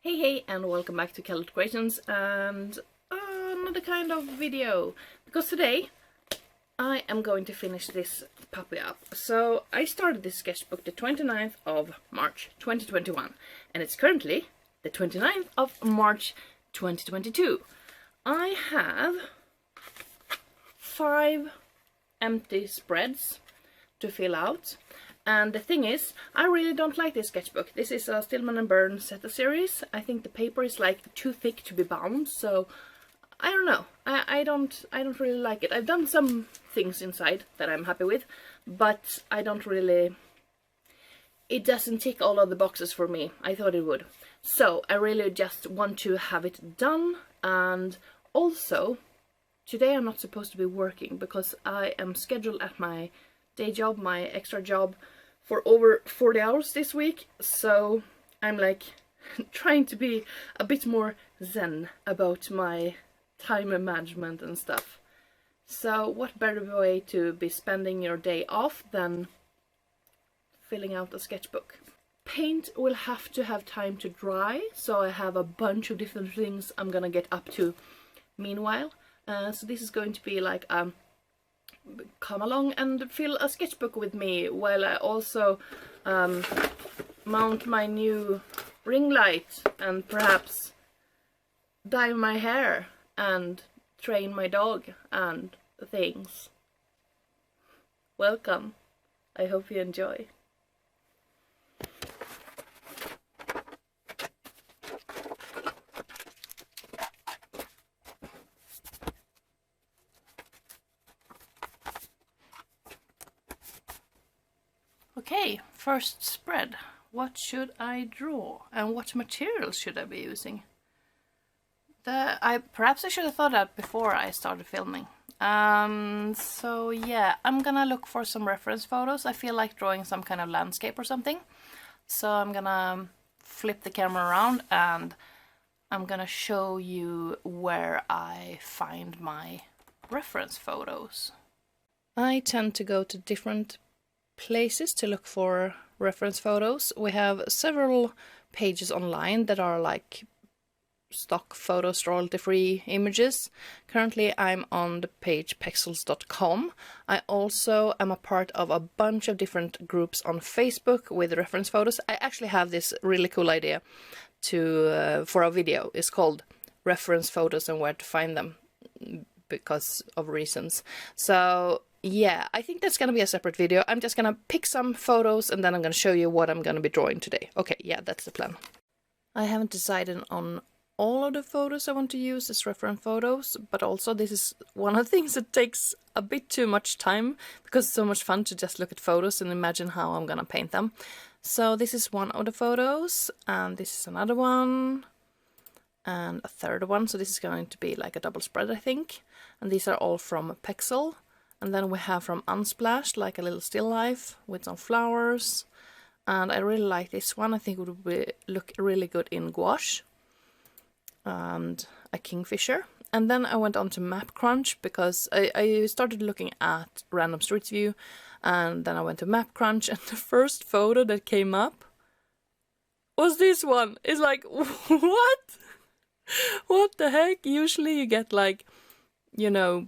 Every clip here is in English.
Hey and welcome back to Kallerhult Creations and another kind of video, because today I am going to finish this puppy up. So I started this sketchbook the 29th of March 2021 and it's currently the 29th of March 2022. I have 5 empty spreads to fill out. And the thing is, I really don't like this sketchbook. This is a Stillman Birn Zeta-series. I think the paper is like too thick to be bound, so I don't know. I don't really like it. I've done some things inside that I'm happy with, but I don't really... It doesn't tick all of the boxes for me. I thought it would. So I really just want to have it done, and also today I'm not supposed to be working because I am scheduled at my day job, my extra job, for over 40 hours this week, so I'm like trying to be a bit more zen about my time management and stuff. So what better way to be spending your day off than filling out a sketchbook. Paint will have to have time to dry, so I have a bunch of different things I'm gonna get up to meanwhile. So this is going to be like come along and fill a sketchbook with me while I also mount my new ring light and perhaps dye my hair and train my dog and things. Welcome. I hope you enjoy. Okay, first spread. What should I draw and what materials should I be using? Perhaps I should have thought that before I started filming. So yeah, I'm gonna look for some reference photos. I feel like drawing some kind of landscape or something. So I'm gonna flip the camera around and I'm gonna show you where I find my reference photos. I tend to go to different places to look for reference photos. We have several pages online that are like stock photos, royalty-free images. Currently I'm on the page pexels.com. I also am a part of a bunch of different groups on Facebook with reference photos. I actually have this really cool idea to for a video. It's called Reference Photos and Where to Find Them because of reasons. So yeah, I think that's gonna be a separate video. I'm just gonna pick some photos and then I'm gonna show you what I'm gonna be drawing today. Okay, yeah, that's the plan. I haven't decided on all of the photos I want to use as reference photos, but also this is one of the things that takes a bit too much time because it's so much fun to just look at photos and imagine how I'm gonna paint them. So this is one of the photos, and this is another one, and a third one. So this is going to be like a double spread, I think. And these are all from Pexel. And then we have from Unsplash, like a little still life with some flowers. And I really like this one. I think it would look really good in gouache. And a kingfisher. And then I went on to Map Crunch because I started looking at Random Street View. And then I went to Map Crunch, and the first photo that came up was this one. It's like, what? What the heck? Usually you get like, you know,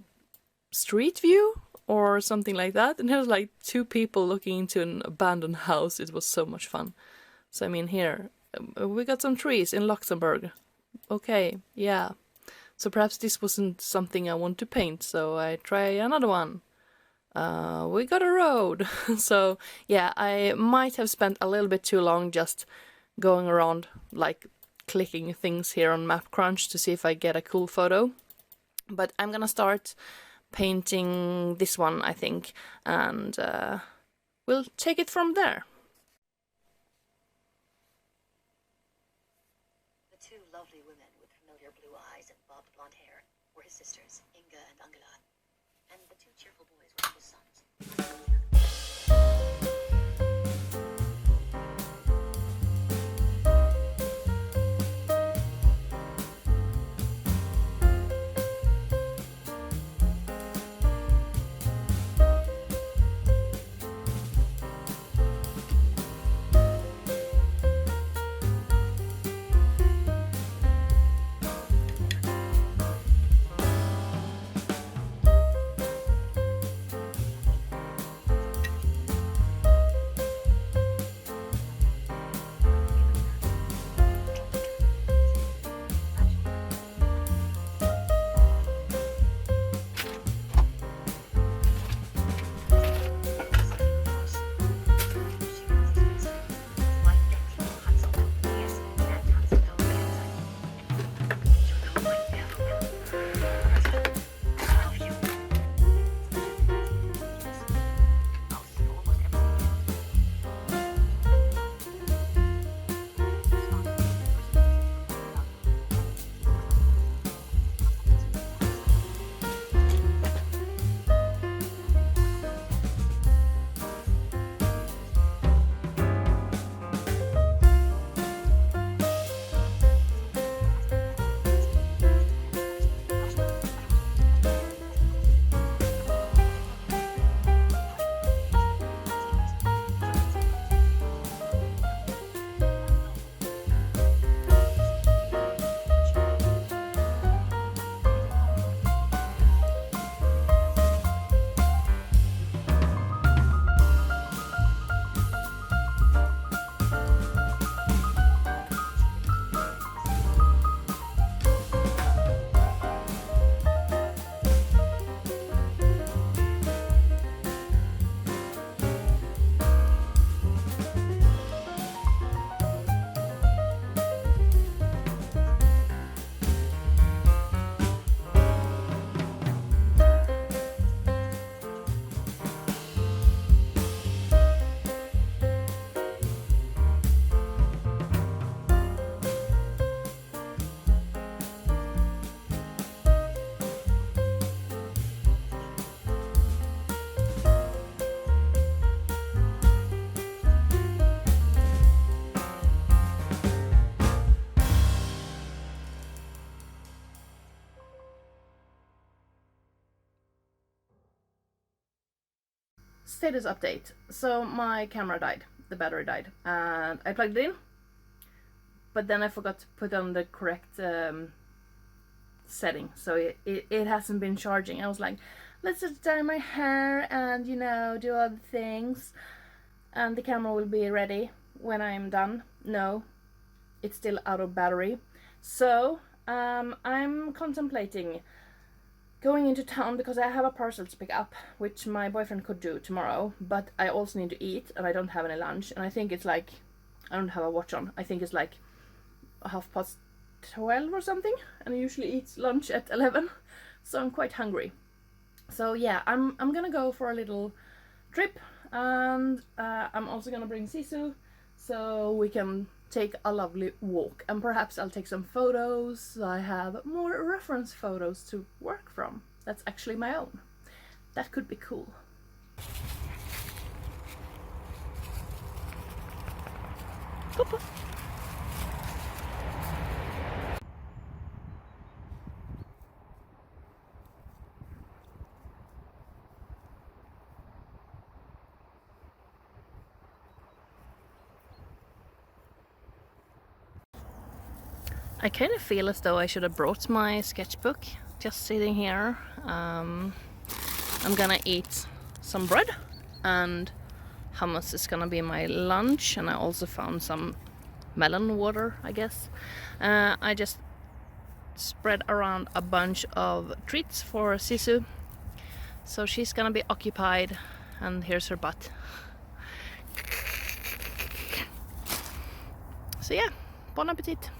street view or something like that, and there's like 2 people looking into an abandoned house. It was so much fun. So I mean, here we got some trees in Luxembourg. Okay, yeah, so perhaps this wasn't something I want to paint, so I try another one. We got a road. So yeah, I might have spent a little bit too long just going around like clicking things here on Map Crunch to see if I get a cool photo. But I'm gonna start painting this one, I think, and we'll take it from there. The 2 lovely women with familiar blue eyes and bobbed blonde hair were his sisters, Inga and Angela, and the 2 cheerful boys were his sons. status update. So my camera died, the battery died, and I plugged it in, but then I forgot to put on the correct setting, so it hasn't been charging. I was like, let's just dye my hair and, you know, do other things, and the camera will be ready when I'm done. No, it's still out of battery. So I'm contemplating going into town because I have a parcel to pick up, which my boyfriend could do tomorrow, but I also need to eat and I don't have any lunch, and I think it's like, I don't have a watch on, I think it's like 12:30 or something, and I usually eat lunch at 11, so I'm quite hungry. So yeah, I'm gonna go for a little trip, and I'm also gonna bring Sisu so we can take a lovely walk, and perhaps I'll take some photos so I have more reference photos to work from. That's actually my own. That could be cool. Papa. I kind of feel as though I should have brought my sketchbook, just sitting here. I'm gonna eat some bread, and hummus is gonna be my lunch, and I also found some melon water, I guess. I just spread around a bunch of treats for Sisu, so she's gonna be occupied, and here's her butt. So yeah, bon appetit.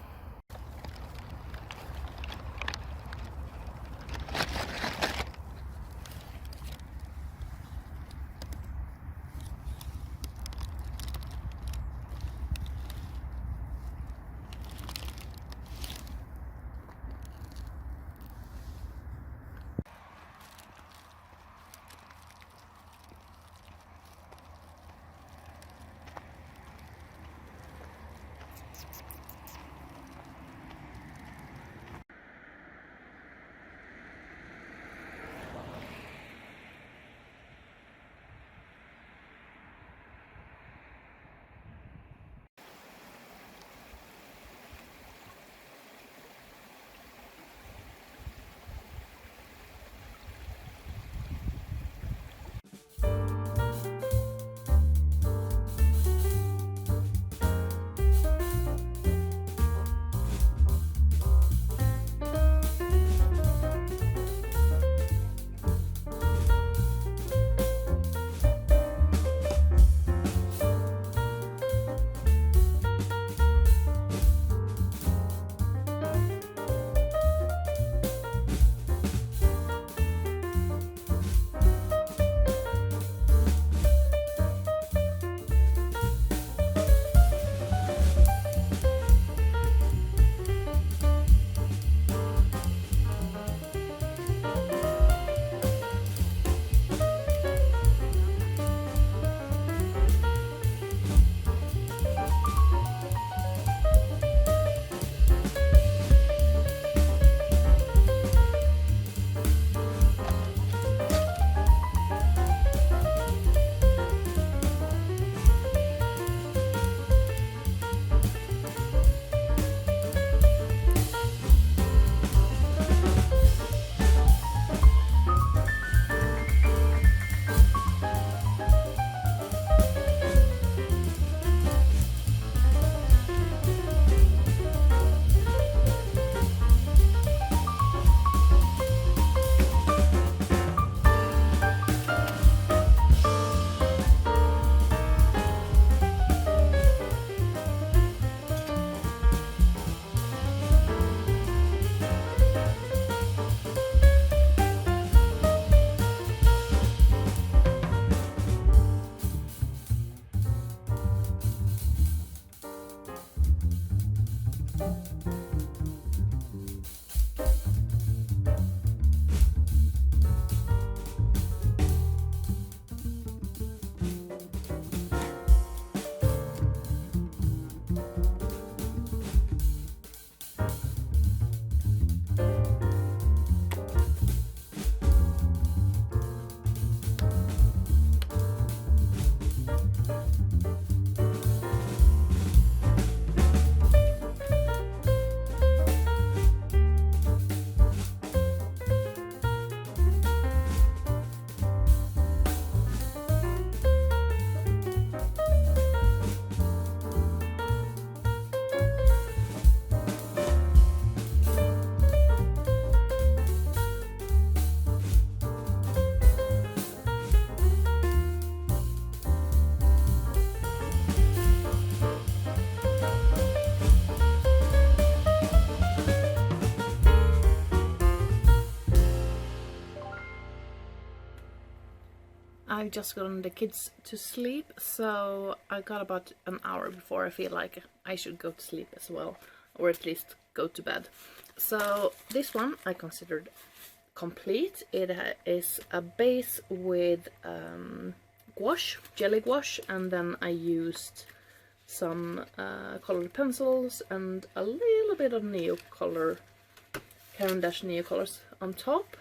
I've just gotten the kids to sleep, so I got about an hour before I feel like I should go to sleep as well, or at least go to bed. So this one I considered complete. It is a base with gouache, jelly gouache, and then I used some colored pencils and a little bit of Neocolor, Caran Neocolors on top.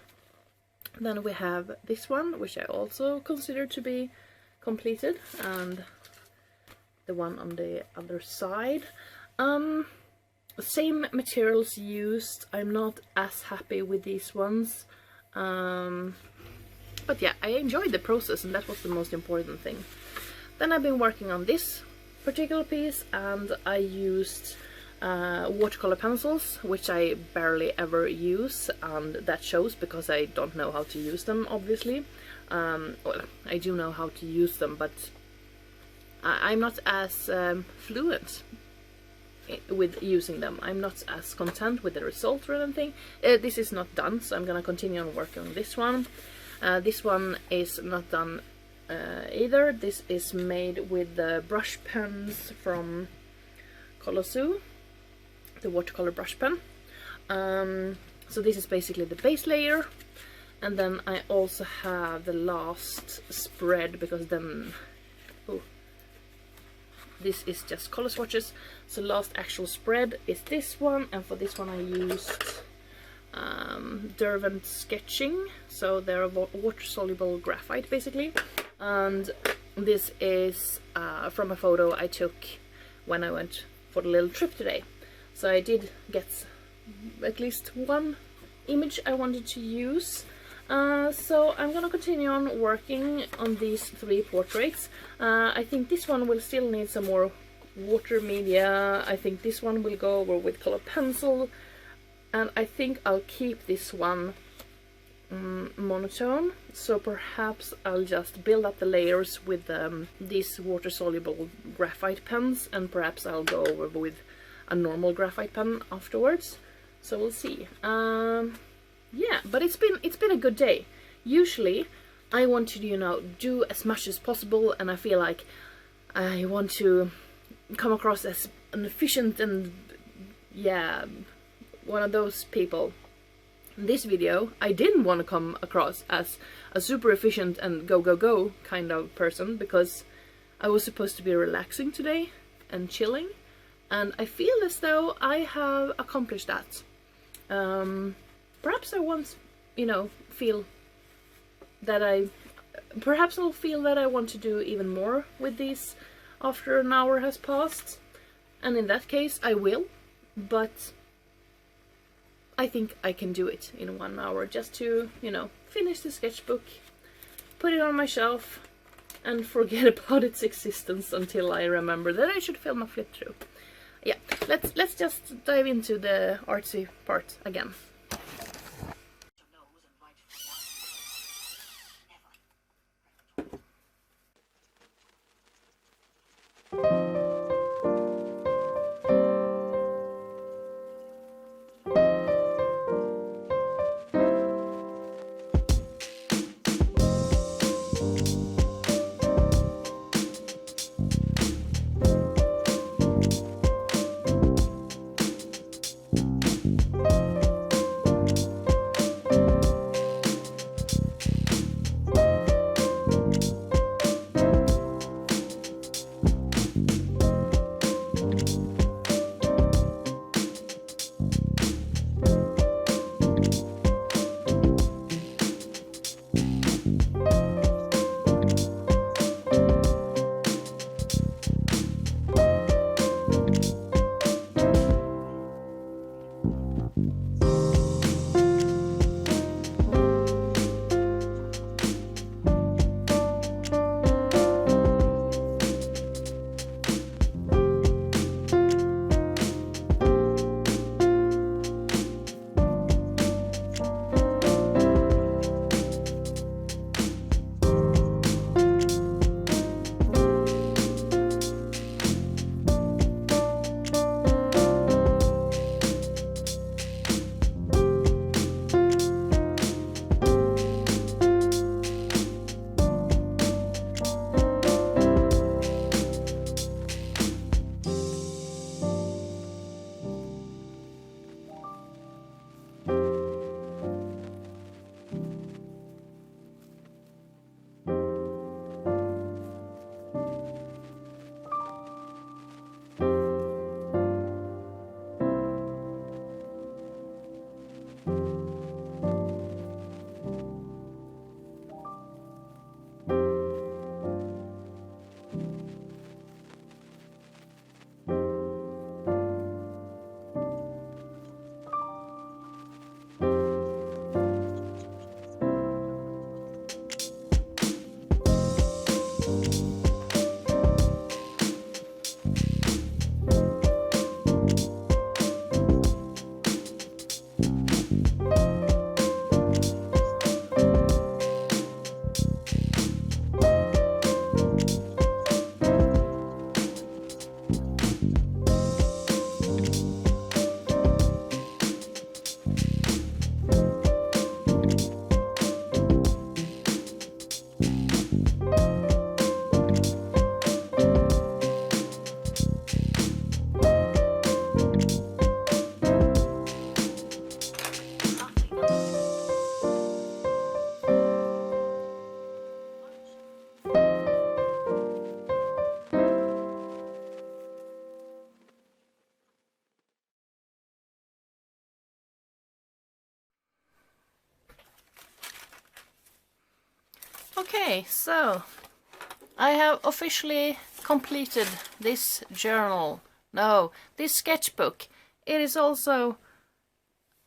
Then we have this one, which I also consider to be completed, and the one on the other side. Same materials used. I'm not as happy with these ones, but yeah, I enjoyed the process, and that was the most important thing. Then I've been working on this particular piece, and I used watercolor pencils, which I barely ever use, and that shows because I don't know how to use them, obviously. Well, I do know how to use them, but I'm not as fluent with using them. I'm not as content with the result or anything. This is not done, so I'm gonna continue on working on this one. This one is not done either. This is made with the brush pens from Colozoo, the watercolor brush pen. So this is basically the base layer, and then I also have the last spread, because then this is just color swatches. So last actual spread is this one, and for this one I used Derwent sketching, so they're water-soluble graphite basically. And this is from a photo I took when I went for the little trip today. So I did get at least one image I wanted to use. So I'm gonna continue on working on these 3 portraits. I think this one will still need some more water media. I think this one will go over with color pencil, and I think I'll keep this one monotone. So perhaps I'll just build up the layers with these water-soluble graphite pens, and perhaps I'll go over with a normal graphite pen afterwards. So we'll see. Yeah, but it's been a good day. Usually I want to, you know, do as much as possible, and I feel like I want to come across as an efficient and, yeah, one of those people. In this video I didn't want to come across as a super efficient and go kind of person, because I was supposed to be relaxing today and chilling, and I feel as though I have accomplished that. Perhaps I once, you know, feel that perhaps I'll feel that I want to do even more with these after an hour has passed, and in that case I will, but I think I can do it in 1 hour, just to, you know, finish the sketchbook, put it on my shelf, and forget about its existence until I remember that I should film a flip through. Yeah, let's just dive into the artsy part again. Okay, so I have officially completed this journal. No, this sketchbook. It is also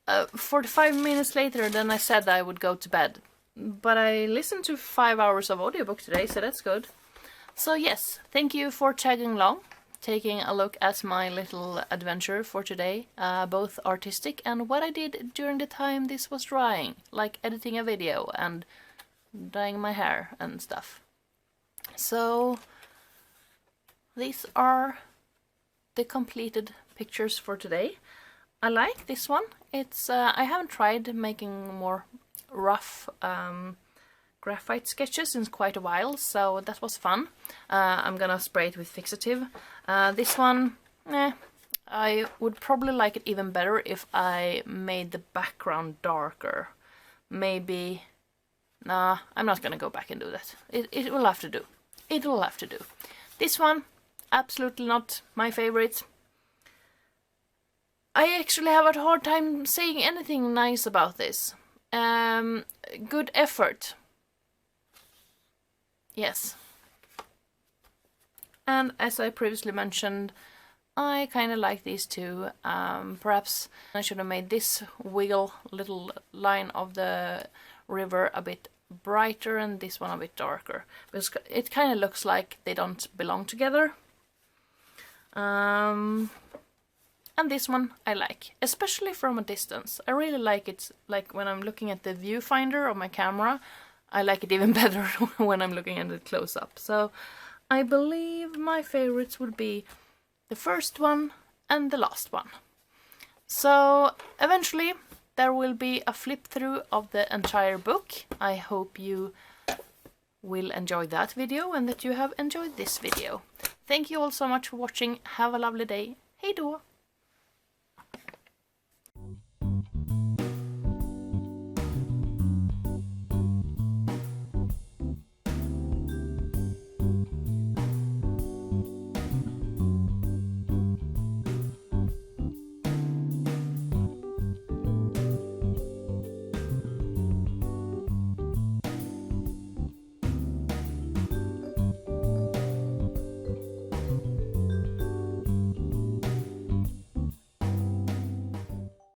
45 minutes later than I said I would go to bed. But I listened to 5 hours of audiobook today, so that's good. So yes, thank you for tagging along, taking a look at my little adventure for today, both artistic and what I did during the time this was drying, like editing a video and dyeing my hair and stuff. So these are the completed pictures for today. I like this one. It's I haven't tried making more rough graphite sketches in quite a while, so that was fun. I'm gonna spray it with fixative. This one, I would probably like it even better if I made the background darker. Maybe, nah, I'm not gonna go back and do that. It will have to do. It will have to do. This one, absolutely not my favorite. I actually have a hard time saying anything nice about this. Good effort. Yes. And as I previously mentioned, I kind of like these two. Perhaps I should have made this wiggle little line of the river a bit brighter and this one a bit darker, because it kind of looks like they don't belong together. And this one I like, especially from a distance. I really like it, like when I'm looking at the viewfinder of my camera, I like it even better when I'm looking at it close up. So I believe my favorites would be the first one and the last one. So eventually there will be a flip through of the entire book. I hope you will enjoy that video and that you have enjoyed this video. Thank you all so much for watching. Have a lovely day. Hej då!